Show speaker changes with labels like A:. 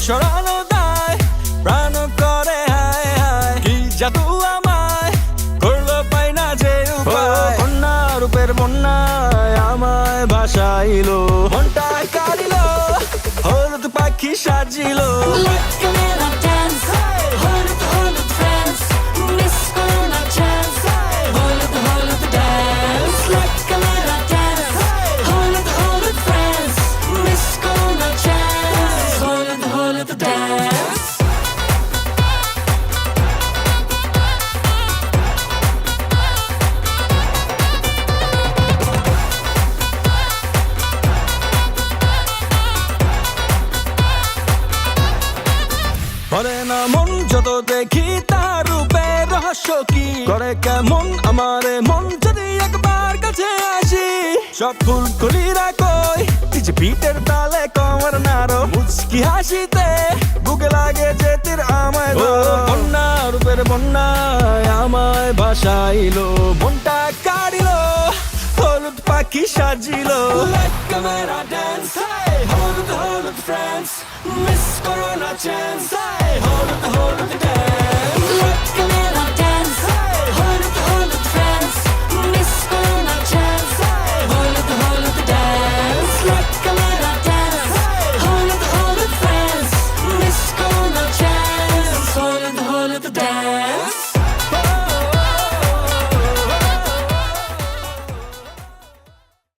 A: সরানো দায় প্রাণ করে হায় হায় কি জাদু আমায় করলো পাই না যে উপায় বন্যা রূপের বন্যায় আমায় ভাসাইলো মনটায় কাড়িলো হলুদ পাখি সাজিলো করে না মন যত দেখি তার রূপের রহস্য কি করে কেমন আমার মন যদি একবার কাছে আসি সব ফুল কলিরা কই যে পিঠের তালে কমর নাড়ো মুচকি হাসিতে বুকে লাগে যে তীর আমায় বন্যা রূপের বন্যায় আমায় ভাসাইলো মনটা কাড়িলো হলুদ পাখি সাজিলো ক্যামেরা ড্যান্স হলুদ হলুদ ফ্রেন্ডস মিস করো না চান্স হলুদ হলুদ ড্যান্স
B: ক্যামেরা ড্যান্স হলুদ হলুদ ফ্রেন্ডস মিস করো না চান্স হলুদ হলুদ ড্যান্স ক্যামেরা ড্যান্স হলুদ হলুদ ফ্রেন্ডস মিস করো না চান্স হলুদ হলুদ ড্যান্স